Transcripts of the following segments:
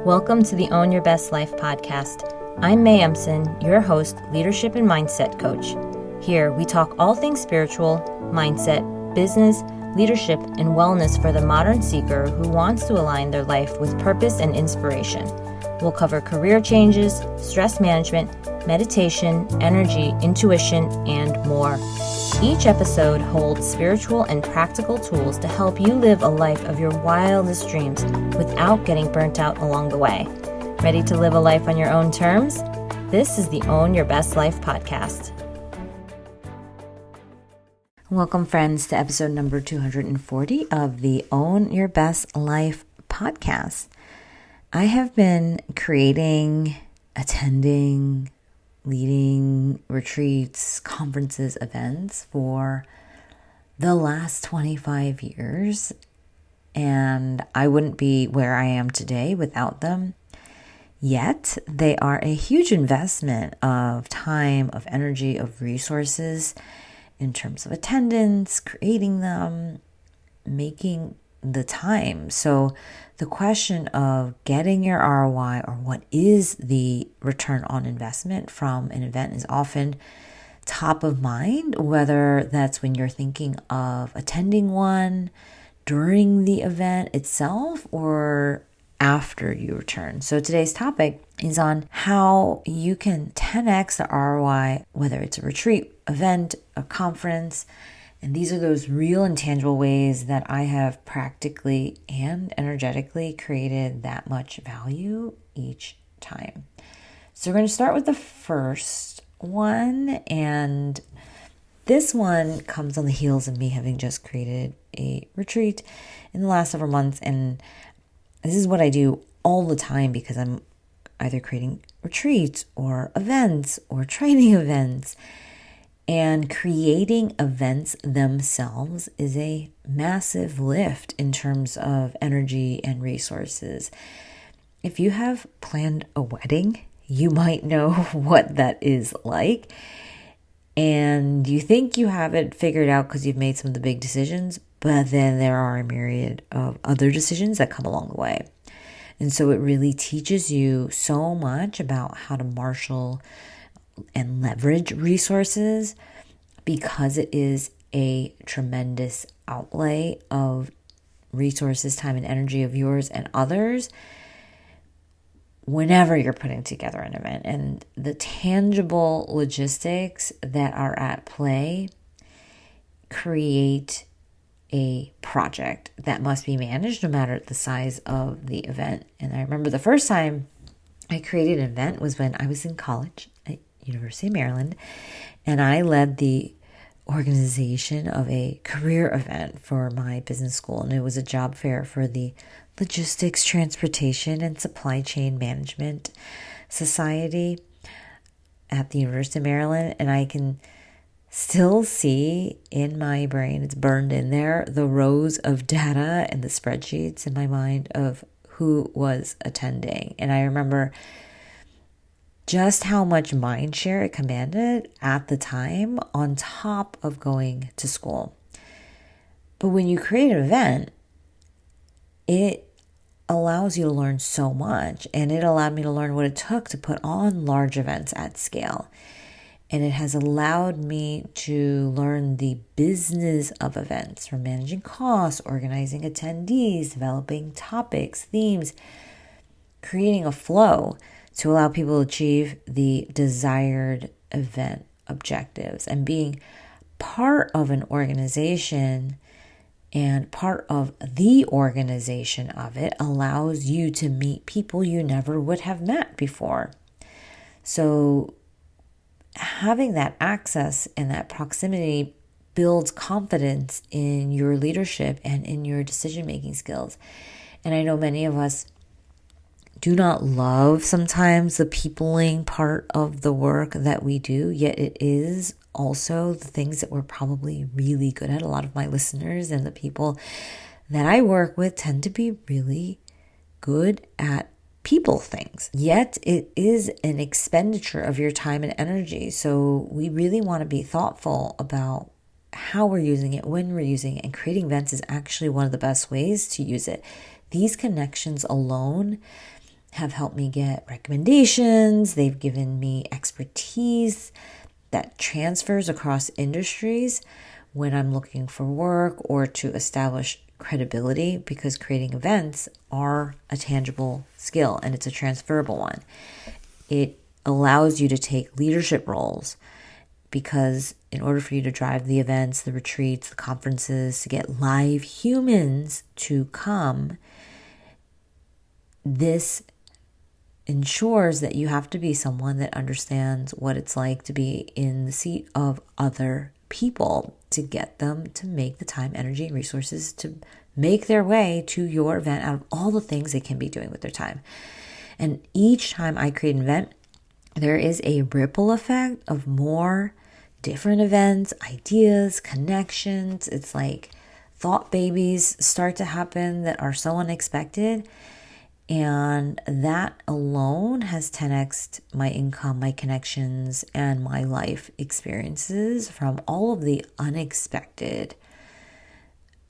Welcome to the Own Your Best Life podcast. I'm May Emson, your host, leadership and mindset coach. Here, we talk all things spiritual, mindset, business, leadership, and wellness for the modern seeker who wants to align their life with purpose and inspiration. We'll cover career changes, stress management, meditation, energy, intuition, and more. Each episode holds spiritual and practical tools to help you live a life of your wildest dreams without getting burnt out along the way. Ready to live a life on your own terms? This is the Own Your Best Life podcast. Welcome, friends, to episode number 240 of the Own Your Best Life podcast. I have been creating, attending, leading retreats, conferences, events for the last 25 years, and I wouldn't be where I am today without them. Yet they are a huge investment of time, of energy, of resources in terms of attendance, creating them, making the time. So the question of getting your ROI, or what is the return on investment from an event, is often top of mind, whether that's when you're thinking of attending one, during the event itself, or after you return. So today's topic is on how you can 10x the ROI, whether it's a retreat, event, a conference. And these are those real and tangible ways that I have practically and energetically created that much value each time. So we're going to start with the first one. And this one comes on the heels of me having just created a retreat in the last several months. And this is what I do all the time because I'm either creating retreats or events or training events. And creating events themselves is a massive lift in terms of energy and resources. If you have planned a wedding, you might know what that is like. And you think you have it figured out because you've made some of the big decisions, but then there are a myriad of other decisions that come along the way. And so it really teaches you so much about how to marshal and leverage resources, because it is a tremendous outlay of resources, time, and energy of yours and others whenever you're putting together an event. And the tangible logistics that are at play create a project that must be managed no matter the size of the event. And I remember the first time I created an event was when I was in college at University of Maryland, and I led the organization of a career event for my business school. And it was a job fair for the Logistics, Transportation, and Supply Chain Management Society at the University of Maryland. And I can still see in my brain, it's burned in there, the rows of data and the spreadsheets in my mind of who was attending. And I remember just how much mind share it commanded at the time on top of going to school. But when you create an event, it allows you to learn so much. And it allowed me to learn what it took to put on large events at scale. And it has allowed me to learn the business of events, from managing costs, organizing attendees, developing topics, themes, creating a flow to allow people to achieve the desired event objectives. And being part of an organization and part of the organization of it allows you to meet people you never would have met before. So having that access and that proximity builds confidence in your leadership and in your decision-making skills. And I know many of us do not love sometimes the peopling part of the work that we do, yet it is also the things that we're probably really good at. A lot of my listeners and the people that I work with tend to be really good at people things. Yet it is an expenditure of your time and energy. So we really want to be thoughtful about how we're using it, when we're using it, and creating events is actually one of the best ways to use it. These connections alone have helped me get recommendations. They've given me expertise that transfers across industries when I'm looking for work or to establish credibility, because creating events are a tangible skill and it's a transferable one. It allows you to take leadership roles, because in order for you to drive the events, the retreats, the conferences, to get live humans to come, this ensures that you have to be someone that understands what it's like to be in the seat of other people, to get them to make the time, energy, and resources to make their way to your event out of all the things they can be doing with their time. And each time I create an event, there is a ripple effect of more different events, ideas, connections. It's like thought babies start to happen that are so unexpected. And that alone has 10x'd my income, my connections, and my life experiences from all of the unexpected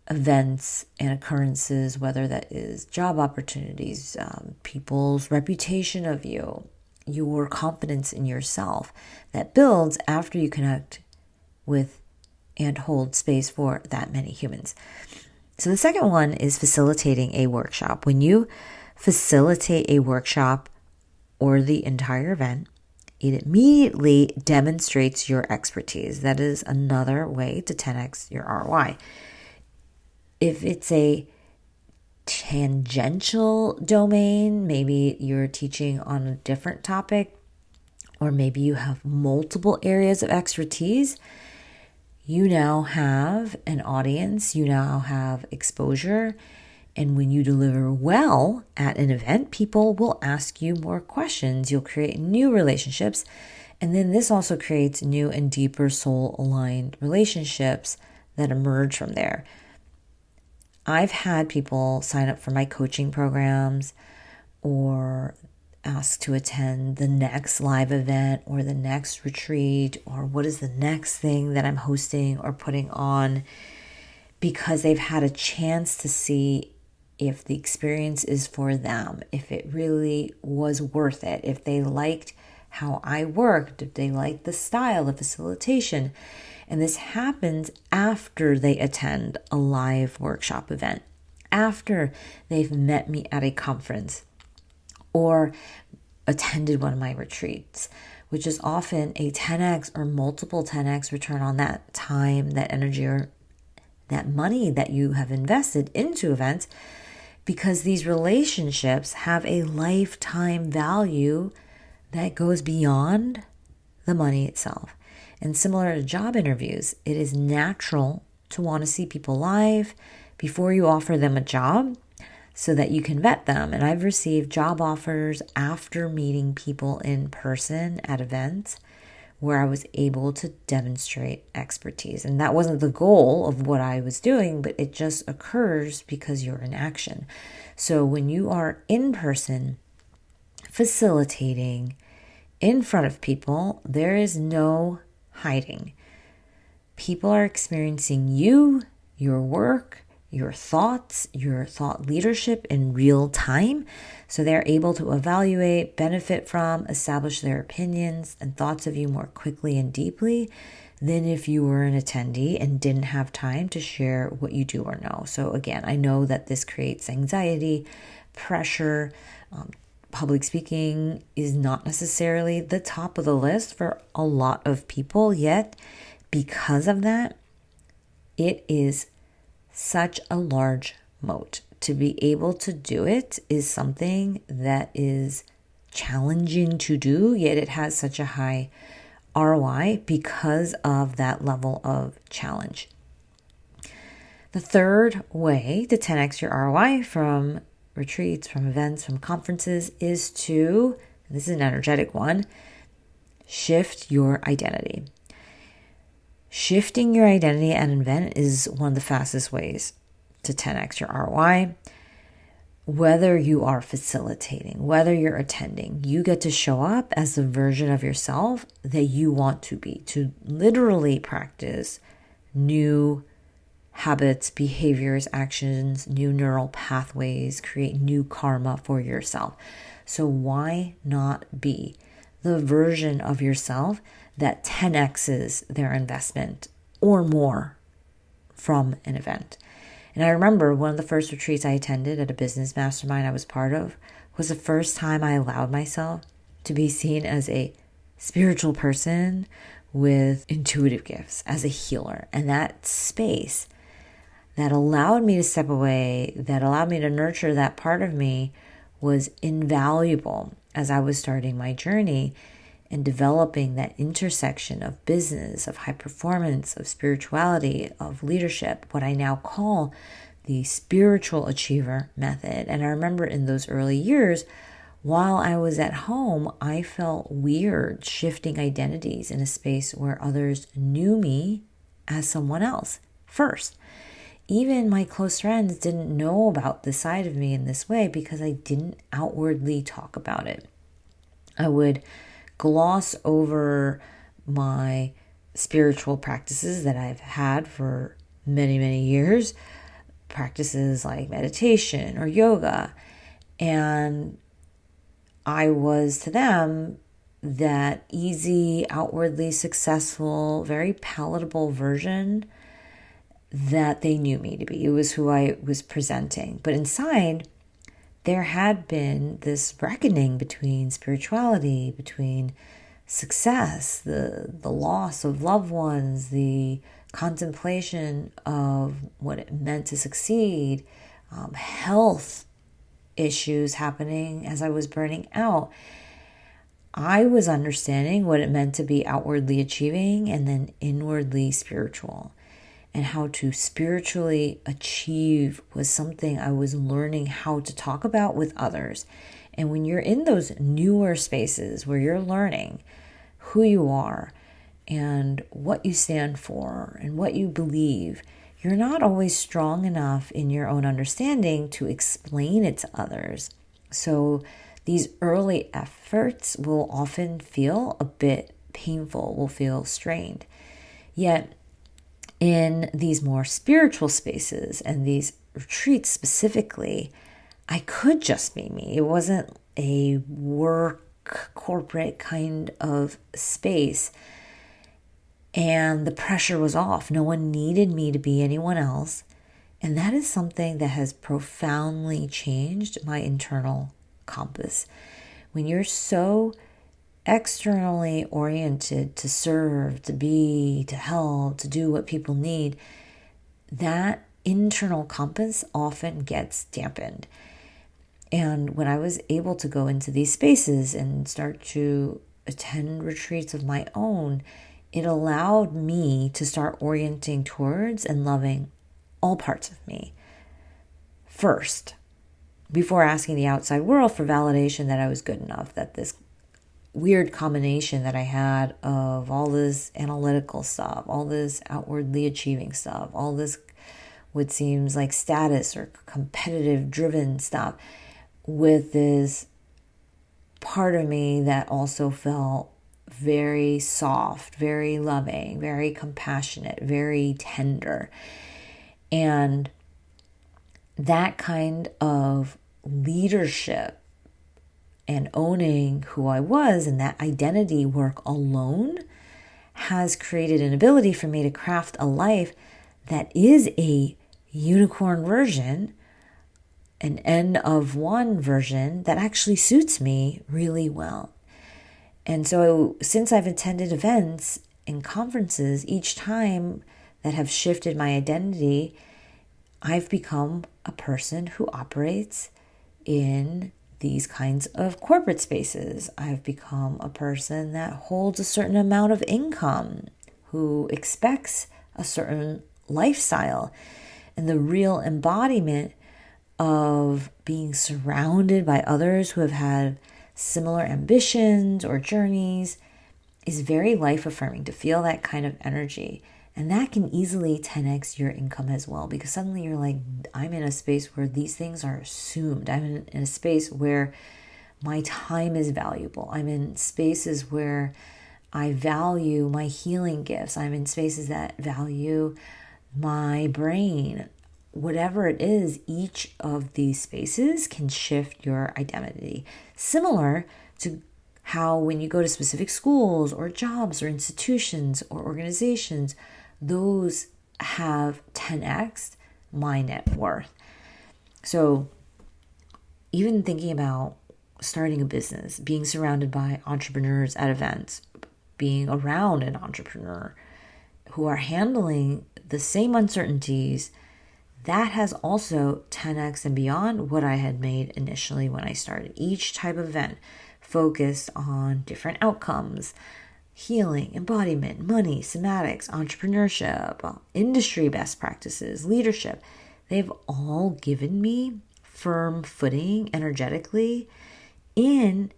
events and occurrences, whether that is job opportunities, people's reputation of you, your confidence in yourself that builds after you connect with and hold space for that many humans. So the second one is facilitating a workshop. When you facilitate a workshop or the entire event, it immediately demonstrates your expertise. That is another way to 10x your ROI. If it's a tangential domain, maybe you're teaching on a different topic, or maybe you have multiple areas of expertise, you now have an audience, you now have exposure. And when you deliver well at an event, people will ask you more questions. You'll create new relationships. And then this also creates new and deeper soul-aligned relationships that emerge from there. I've had people sign up for my coaching programs or ask to attend the next live event or the next retreat, or what is the next thing that I'm hosting or putting on, because they've had a chance to see if the experience is for them, if it really was worth it, if they liked how I worked, if they liked the style, the facilitation. And this happens after they attend a live workshop event, after they've met me at a conference or attended one of my retreats, which is often a 10x or multiple 10x return on that time, that energy, or that money that you have invested into events, because these relationships have a lifetime value that goes beyond the money itself. And similar to job interviews, it is natural to want to see people live before you offer them a job so that you can vet them. And I've received job offers after meeting people in person at events where I was able to demonstrate expertise. And that wasn't the goal of what I was doing, but it just occurs because you're in action. So when you are in person, facilitating in front of people, there is no hiding. People are experiencing you, your work, your thoughts, your thought leadership in real time. So they're able to evaluate, benefit from, establish their opinions and thoughts of you more quickly and deeply than if you were an attendee and didn't have time to share what you do or know. So again, I know that this creates anxiety, pressure. Public speaking is not necessarily the top of the list for a lot of people, yet because of that, it is such a large moat. To be able to do it is something that is challenging to do, yet it has such a high ROI because of that level of challenge. The third way to 10x your ROI from retreats, from events, from conferences is to, this is an energetic one, shift your identity. Shifting your identity at an event is one of the fastest ways to 10x your ROI. Whether you are facilitating, whether you're attending, you get to show up as the version of yourself that you want to be, to literally practice new habits, behaviors, actions, new neural pathways, create new karma for yourself. So why not be the version of yourself that 10x's their investment or more from an event? And I remember one of the first retreats I attended at a business mastermind I was part of was the first time I allowed myself to be seen as a spiritual person with intuitive gifts, as a healer. And that space that allowed me to step away, that allowed me to nurture that part of me, was invaluable as I was starting my journey and developing that intersection of business, of high performance, of spirituality, of leadership, what I now call the spiritual achiever method. And I remember in those early years, while I was at home, I felt weird shifting identities in a space where others knew me as someone else first. Even my close friends didn't know about this side of me in this way because I didn't outwardly talk about it. I would gloss over my spiritual practices that I've had for many, many years, practices like meditation or yoga. And I was to them that easy, outwardly successful, very palatable version that they knew me to be. It was who I was presenting. But inside, there had been this reckoning between spirituality, between success, the loss of loved ones, the contemplation of what it meant to succeed, health issues happening as I was burning out. I was understanding what it meant to be outwardly achieving and then inwardly spiritual. And how to spiritually achieve was something I was learning how to talk about with others. And when you're in those newer spaces where you're learning who you are and what you stand for and what you believe, you're not always strong enough in your own understanding to explain it to others. So these early efforts will often feel a bit painful, will feel strained. Yet, in these more spiritual spaces and these retreats specifically, I could just be me. It wasn't a work, corporate kind of space. And the pressure was off. No one needed me to be anyone else. And that is something that has profoundly changed my internal compass. When you're so externally oriented to serve, to be, to help, to do what people need, that internal compass often gets dampened. And when I was able to go into these spaces and start to attend retreats of my own, it allowed me to start orienting towards and loving all parts of me first, before asking the outside world for validation that I was good enough, that this weird combination that I had of all this analytical stuff, all this outwardly achieving stuff, all this what seems like status or competitive driven stuff, with this part of me that also felt very soft, very loving, very compassionate, very tender. And that kind of leadership and owning who I was and that identity work alone has created an ability for me to craft a life that is a unicorn version, an N of one version that actually suits me really well. And so since I've attended events and conferences, each time that have shifted my identity, I've become a person who operates in these kinds of corporate spaces. I've become a person that holds a certain amount of income, who expects a certain lifestyle. And the real embodiment of being surrounded by others who have had similar ambitions or journeys is very life-affirming, to feel that kind of energy. And that can easily 10x your income as well, because suddenly you're like, I'm in a space where these things are assumed. I'm in a space where my time is valuable. I'm in spaces where I value my healing gifts. I'm in spaces that value my brain, whatever it is, each of these spaces can shift your identity. Similar to how when you go to specific schools or jobs or institutions or organizations, those have 10x my net worth. So even thinking about starting a business, being surrounded by entrepreneurs at events, being around an entrepreneur who are handling the same uncertainties, that has also 10x and beyond what I had made initially when I started. Each type of event focused on different outcomes: healing, embodiment, money, somatics, entrepreneurship, industry best practices, leadership. They've all given me firm footing energetically in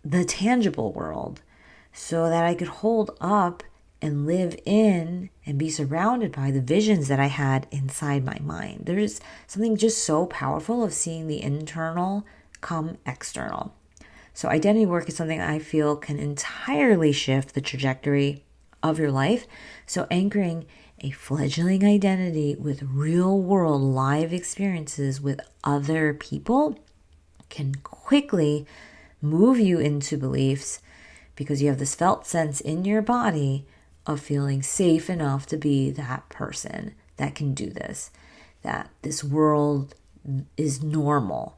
the tangible world so that I could hold up and live in and be surrounded by the visions that I had inside my mind. There's something just so powerful of seeing the internal come external. So identity work is something I feel can entirely shift the trajectory of your life. So anchoring a fledgling identity with real world live experiences with other people can quickly move you into beliefs, because you have this felt sense in your body of feeling safe enough to be that person that can do this, that this world is normal.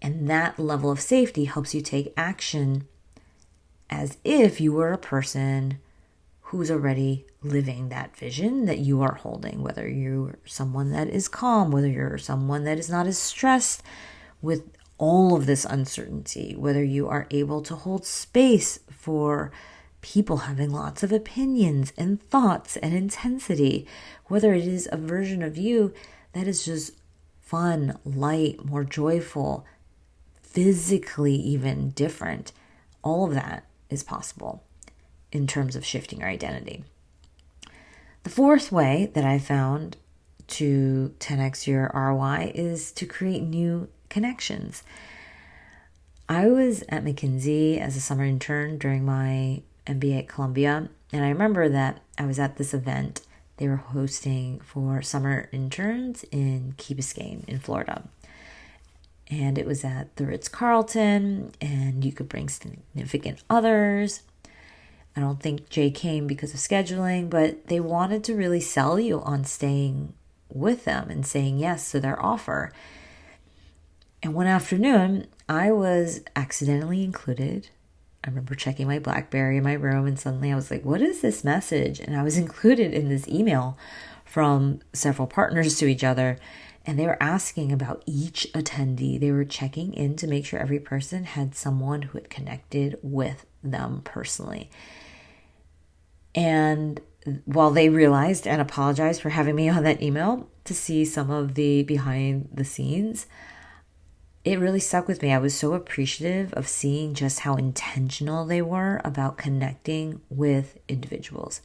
And that level of safety helps you take action as if you were a person who's already living that vision that you are holding, whether you're someone that is calm, whether you're someone that is not as stressed with all of this uncertainty, whether you are able to hold space for people having lots of opinions and thoughts and intensity, whether it is a version of you that is just fun, light, more joyful, physically even different. All of that is possible in terms of shifting your identity. The fourth way that I found to 10x your ROI is to create new connections. I was at McKinsey as a summer intern during my MBA at Columbia, and I remember that I was at this event they were hosting for summer interns in Key Biscayne in Florida. And it was at the Ritz-Carlton, and you could bring significant others. I don't think Jay came because of scheduling, but they wanted to really sell you on staying with them and saying yes to their offer. And one afternoon, I was accidentally included. I remember checking my BlackBerry in my room, and suddenly I was like, what is this message? And I was included in this email from several partners to each other, and they were asking about each attendee. They were checking in to make sure every person had someone who had connected with them personally. And while they realized and apologized for having me on that email to see some of the behind the scenes, it really stuck with me. I was so appreciative of seeing just how intentional they were about connecting with individuals.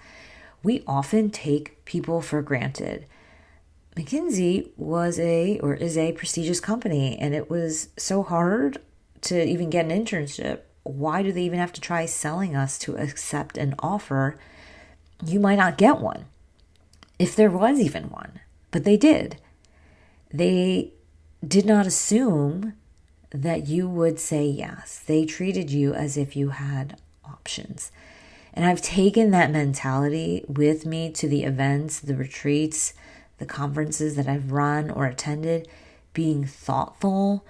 We often take people for granted. McKinsey is a prestigious company, and it was so hard to even get an internship. Why do they even have to try selling us to accept an offer? You might not get one, if there was even one, but they did. They did not assume that you would say yes. They treated you as if you had options. And I've taken that mentality with me to the events, the retreats, the conferences that I've run or attended, being thoughtful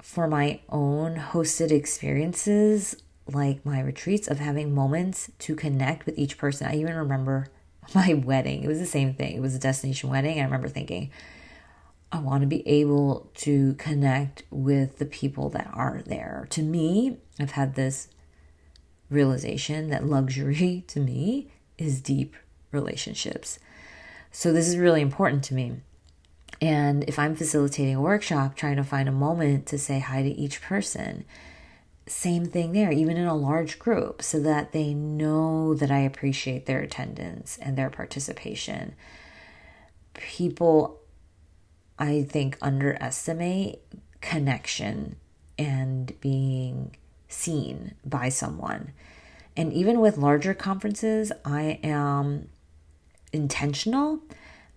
for my own hosted experiences, like my retreats, of having moments to connect with each person. I even remember my wedding. It was the same thing. It was a destination wedding. I remember thinking, I want to be able to connect with the people that are there. To me, I've had this realization that luxury to me is deep relationships. So this is really important to me. And if I'm facilitating a workshop, trying to find a moment to say hi to each person, same thing there, even in a large group, so that they know that I appreciate their attendance and their participation. People, I think, underestimate connection and being seen by someone. And even with larger conferences, I am intentional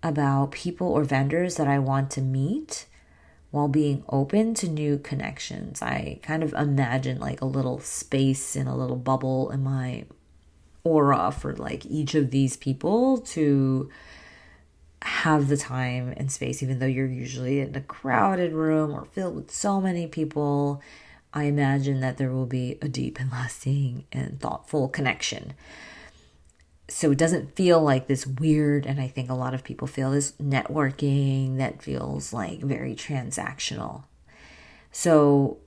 about people or vendors that I want to meet while being open to new connections. I kind of imagine like a little space in a little bubble in my aura for like each of these people to have the time and space, even though you're usually in a crowded room or filled with so many people. I imagine that there will be a deep and lasting and thoughtful connection. So it doesn't feel like this weird, and I think a lot of people feel this networking that feels like very transactional. So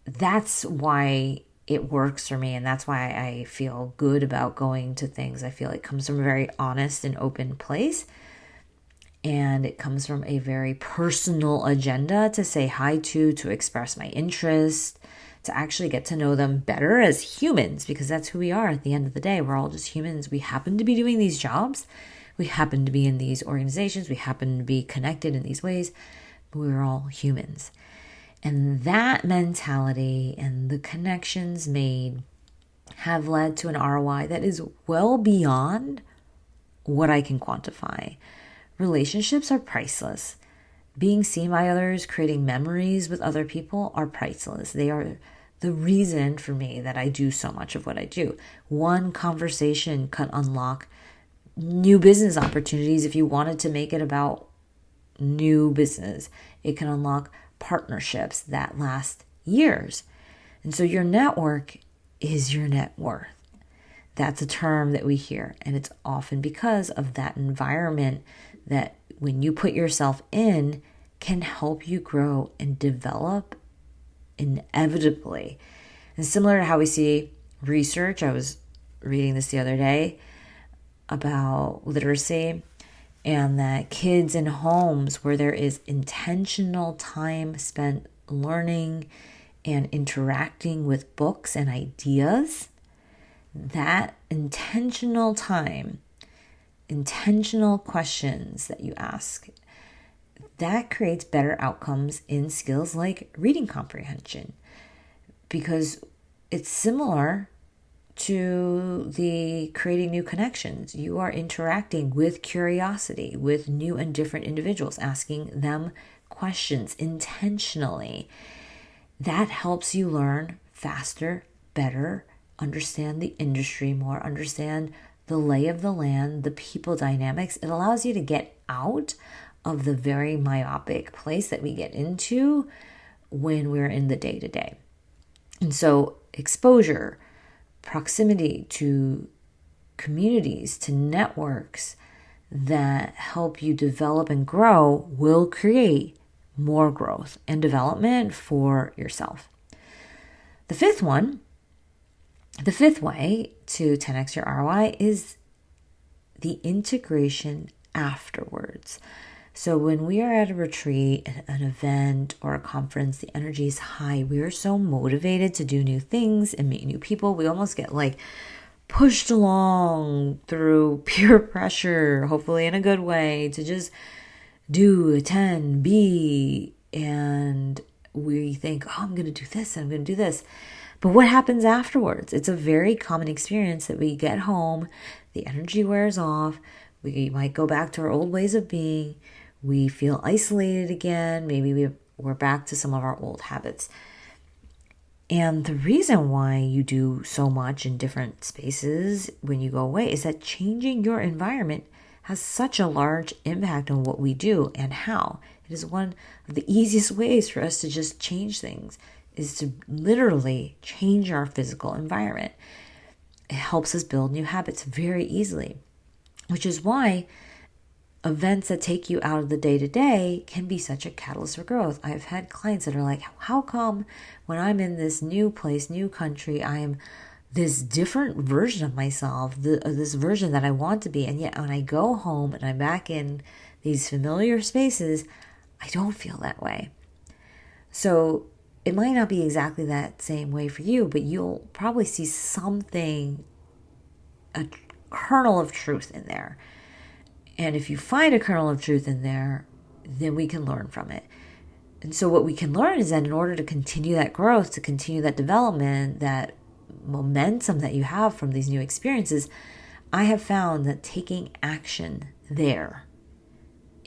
that's why it works for me, and that's why I feel good about going to things. I feel it comes from a very honest and open place, and it comes from a very personal agenda to say hi to express my interest, to actually get to know them better as humans, because that's who we are at the end of the day. We're all just humans. We happen to be doing these jobs. We happen to be in these organizations. We happen to be connected in these ways, but we're all humans. And that mentality and the connections made have led to an ROI that is well beyond what I can quantify. Relationships are priceless. Being seen by others, creating memories with other people are priceless. They are the reason for me that I do so much of what I do. One conversation can unlock new business opportunities if you wanted to make it about new business. It can unlock partnerships that last years. And so your network is your net worth. That's a term that we hear, and it's often because of that environment that when you put yourself in can help you grow and develop inevitably. And similar to how we see research, I was reading this the other day about literacy, and that kids in homes where there is intentional time spent learning and interacting with books and ideas, that intentional time, intentional questions that you ask, that creates better outcomes in skills like reading comprehension, because it's similar to the creating new connections. You are interacting with curiosity, with new and different individuals, asking them questions intentionally. That helps you learn faster, better, understand the industry more, understand the lay of the land, the people dynamics. It allows you to get out of the very myopic place that we get into when we're in the day-to-day. And so exposure, proximity to communities, to networks that help you develop and grow will create more growth and development for yourself. The fifth way to 10x your ROI is the integration afterwards. So when we are at a retreat, an event, or a conference, the energy is high. We are so motivated to do new things and meet new people. We almost get like pushed along through peer pressure, hopefully in a good way, to just do, attend, be, and we think, oh, I'm going to do this and I'm going to do this. But what happens afterwards? It's a very common experience that we get home, the energy wears off, we might go back to our old ways of being, we feel isolated again, maybe we're back to some of our old habits. And the reason why you do so much in different spaces when you go away is that changing your environment has such a large impact on what we do and how. It is one of the easiest ways for us to just change things, is to literally change our physical environment. It helps us build new habits very easily, which is why events that take you out of the day-to-day can be such a catalyst for growth. I've had clients that are like, how come when I'm in this new place, new country, I am this different version of myself, this version that I want to be, and yet when I go home and I'm back in these familiar spaces, I don't feel that way. So it might not be exactly that same way for you, but you'll probably see something, a kernel of truth in there. And if you find a kernel of truth in there, then we can learn from it. And so what we can learn is that in order to continue that growth, to continue that development, that momentum that you have from these new experiences, I have found that taking action there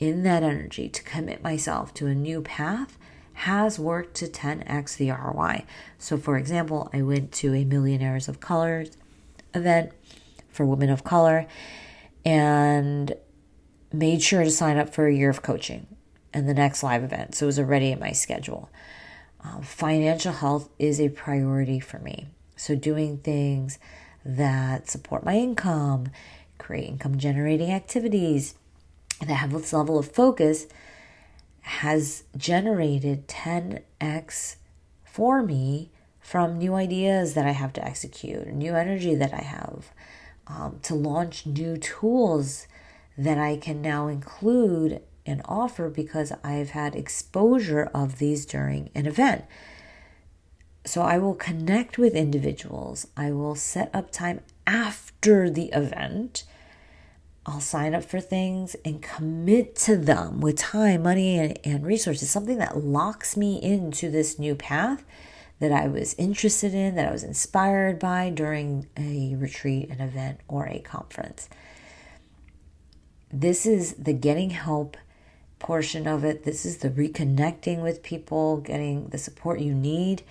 in that energy to commit myself to a new path has worked to 10x the ROI. So for example, I went to a Millionaires of Color event for women of color and made sure to sign up for a year of coaching and the next live event. So it was already in my schedule. Financial health is a priority for me. So doing things that support my income, create income generating activities that have this level of focus has generated 10x for me from new ideas that I have to execute, new energy that I have, to launch new tools that I can now include and offer because I've had exposure of these during an event. So I will connect with individuals. I will set up time after the event. I'll sign up for things and commit to them with time, money, and resources, something that locks me into this new path that I was interested in, that I was inspired by during a retreat, an event, or a conference. This is the getting help portion of it. This is the reconnecting with people, getting the support you need.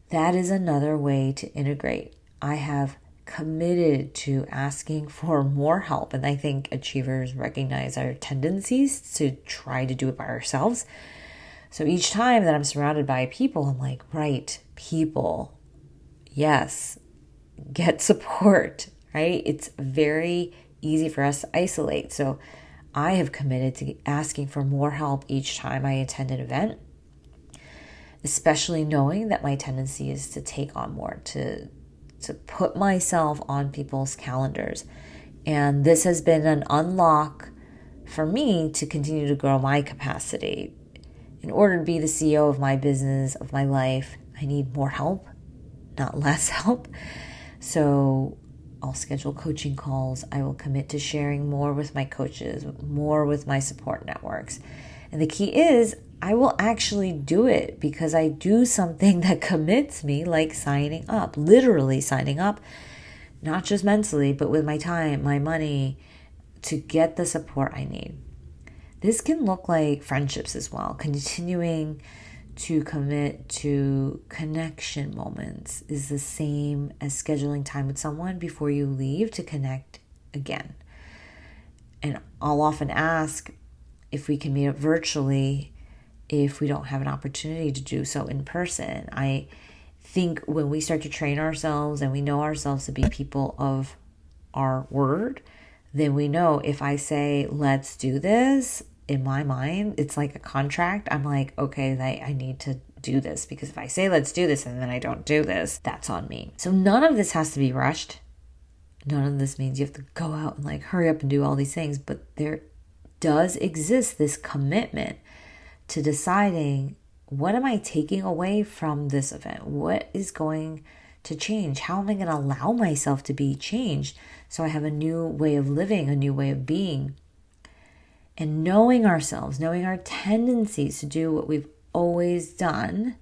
That is another way to integrate. I have committed to asking for more help, and I think achievers recognize our tendencies to try to do it by ourselves. So each time that I'm surrounded by people, I'm like, right, people, yes, get support, right? It's very easy for us to isolate. So I have committed to asking for more help each time I attend an event, especially knowing that my tendency is to take on more, to put myself on people's calendars. And this has been an unlock for me to continue to grow my capacity. In order to be the CEO of my business, of my life, I need more help, not less help. So I'll schedule coaching calls. I will commit to sharing more with my coaches, more with my support networks. And the key is I will actually do it because I do something that commits me, like signing up, literally signing up, not just mentally, but with my time, my money, to get the support I need. This can look like friendships as well. Continuing to commit to connection moments is the same as scheduling time with someone before you leave to connect again. And I'll often ask if we can meet up virtually if we don't have an opportunity to do so in person. I think when we start to train ourselves and we know ourselves to be people of our word, then we know if I say, let's do this, in my mind, it's like a contract. I'm like, okay, I need to do this because if I say, let's do this, and then I don't do this, that's on me. So none of this has to be rushed. None of this means you have to go out and like hurry up and do all these things, but there does exist this commitment to deciding, what am I taking away from this event? What is going to change? How am I going to allow myself to be changed so I have a new way of living, a new way of being? And knowing ourselves, knowing our tendencies to do what we've always done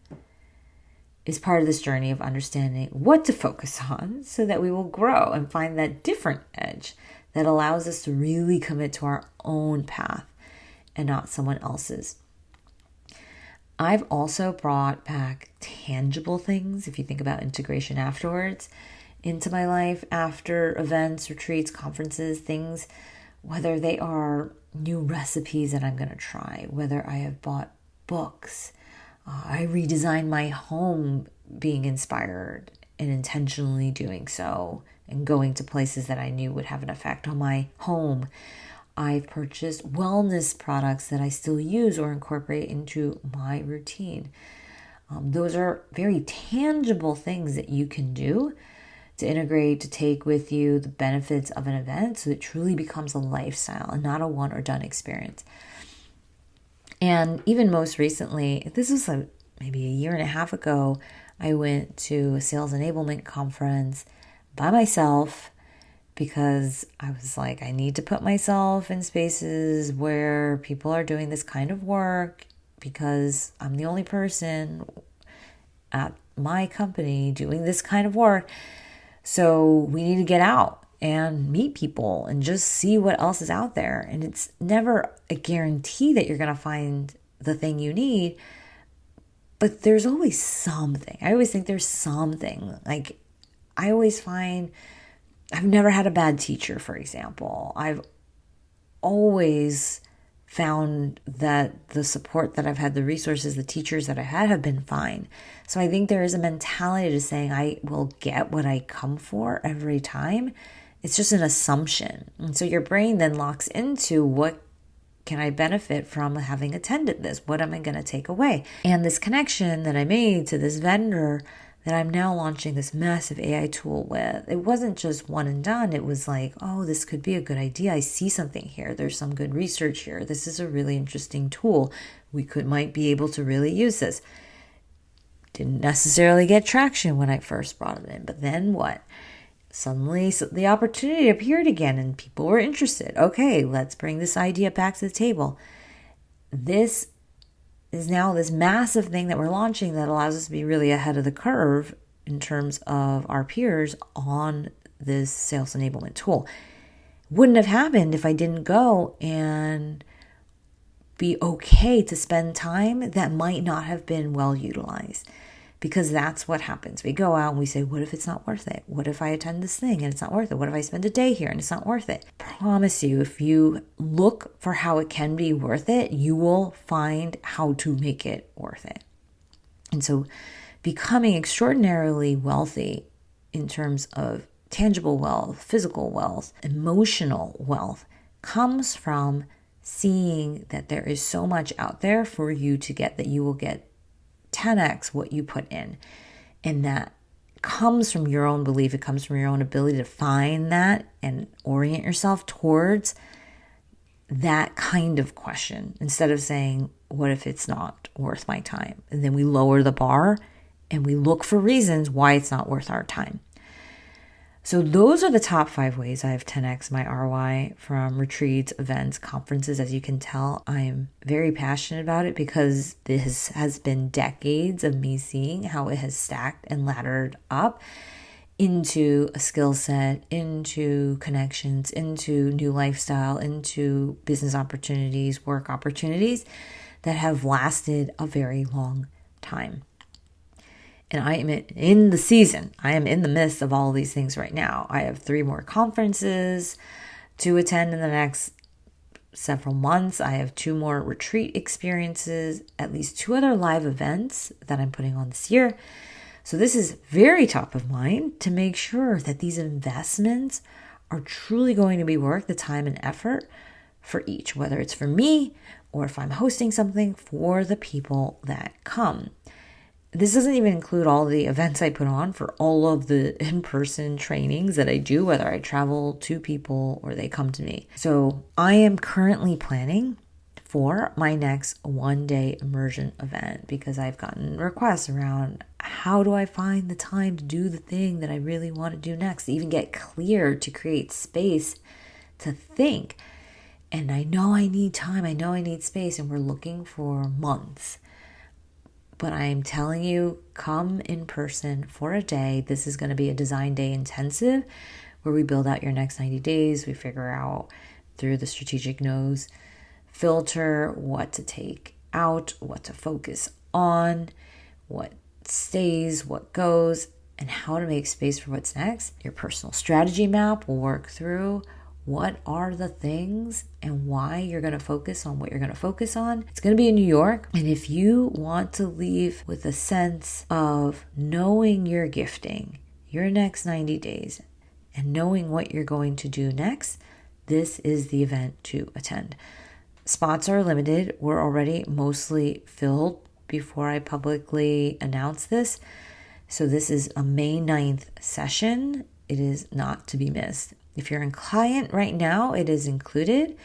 is part of this journey of understanding what to focus on so that we will grow and find that different edge that allows us to really commit to our own path and not someone else's. I've also brought back tangible things, if you think about integration afterwards, into my life after events, retreats, conferences, things, whether they are new recipes that I'm going to try, whether I have bought books, I redesigned my home being inspired and intentionally doing so and going to places that I knew would have an effect on my home. I've purchased wellness products that I still use or incorporate into my routine. Those are very tangible things that you can do to integrate, to take with you the benefits of an event so it truly becomes a lifestyle and not a one or done experience. And even most recently, this was maybe a year and a half ago, I went to a sales enablement conference by myself because I was like, I need to put myself in spaces where people are doing this kind of work because I'm the only person at my company doing this kind of work. So we need to get out and meet people and just see what else is out there. And it's never a guarantee that you're going to find the thing you need, but there's always something. I always think there's something. Like, I always find I've never had a bad teacher, for example. I've always found that the support that I've had, the resources, the teachers that I had have been fine. So I think there is a mentality to saying I will get what I come for every time. It's just an assumption. And so your brain then locks into, what can I benefit from having attended this? What am I going to take away? And this connection that I made to this vendor that I'm now launching this massive AI tool with, it wasn't just one and done. It was like, oh, this could be a good idea. I see something here. There's some good research here. This is a really interesting tool. We might be able to really use this. Didn't necessarily get traction when I first brought it in, but then what? Suddenly the opportunity appeared again and people were interested. Okay, let's bring this idea back to the table. This is now this massive thing that we're launching that allows us to be really ahead of the curve in terms of our peers on this sales enablement tool. Wouldn't have happened if I didn't go and be okay to spend time that might not have been well utilized. Because that's what happens. We go out and we say, what if it's not worth it? What if I attend this thing and it's not worth it? What if I spend a day here and it's not worth it? Promise you, if you look for how it can be worth it, you will find how to make it worth it. And so becoming extraordinarily wealthy in terms of tangible wealth, physical wealth, emotional wealth comes from seeing that there is so much out there for you to get, that you will get 10x what you put in. And that comes from your own belief. It comes from your own ability to find that and orient yourself towards that kind of question, instead of saying, what if it's not worth my time? And then we lower the bar and we look for reasons why it's not worth our time. So those are the top 5 ways I've 10x my ROI from retreats, events, conferences. As you can tell, I'm very passionate about it because this has been decades of me seeing how it has stacked and laddered up into a skill set, into connections, into new lifestyle, into business opportunities, work opportunities that have lasted a very long time. And I am in the season. I am in the midst of all these things right now. I have 3 more conferences to attend in the next several months. I have 2 more retreat experiences, at least 2 other live events that I'm putting on this year. So this is very top of mind to make sure that these investments are truly going to be worth the time and effort for each, whether it's for me or if I'm hosting something for the people that come. This doesn't even include all the events I put on for all of the in-person trainings that I do, whether I travel to people or they come to me. So I am currently planning for my next 1-day immersion event because I've gotten requests around how do I find the time to do the thing that I really want to do next, to even get clear, to create space to think. And I know I need time, I know I need space, and we're looking for months. But I'm telling you, come in person for a day. This is going to be a design day intensive where we build out your next 90 days. We figure out through the strategic no's filter what to take out, what to focus on, what stays, what goes, and how to make space for what's next. Your personal strategy map will work through what are the things and why you're going to focus on what you're going to focus on. It's going to be in New York. And if you want to leave with a sense of knowing your gifting, your next 90 days, and knowing what you're going to do next, this is the event to attend. Spots are limited. We're already mostly filled before I publicly announce this. So this is a May 9th session. It is not to be missed. If you're a client right now, it is included.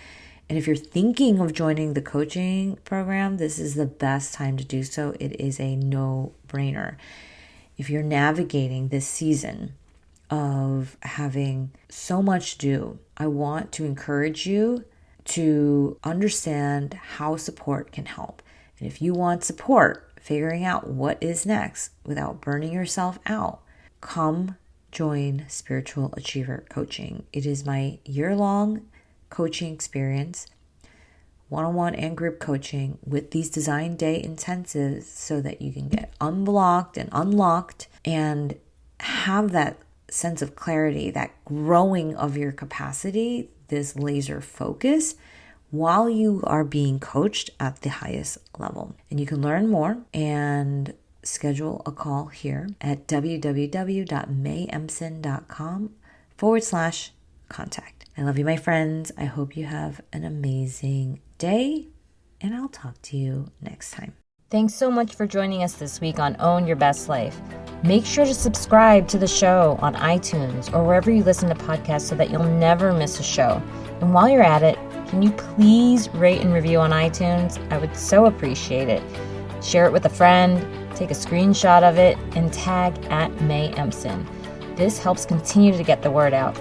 And if you're thinking of joining the coaching program, this is the best time to do so. It is a no-brainer. If you're navigating this season of having so much to do, I want to encourage you to understand how support can help. And if you want support figuring out what is next without burning yourself out, come join Spiritual Achiever Coaching. It is my year-long coaching experience, one-on-one and group coaching with these design day intensives so that you can get unblocked and unlocked and have that sense of clarity, that growing of your capacity, this laser focus while you are being coached at the highest level. And you can learn more and schedule a call here at www.mayemson.com/contact. I love you, my friends. I hope you have an amazing day, and I'll talk to you next time. Thanks so much for joining us this week on Own Your Best Life. Make sure to subscribe to the show on iTunes or wherever you listen to podcasts so that you'll never miss a show. And while you're at it, can you please rate and review on iTunes? I would so appreciate it. Share it with a friend, take a screenshot of it, and tag @MayEmson. This helps continue to get the word out.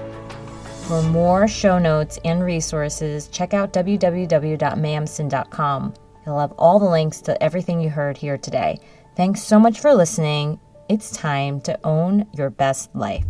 For more show notes and resources, check out www.mayemson.com. You'll have all the links to everything you heard here today. Thanks so much for listening. It's time to own your best life.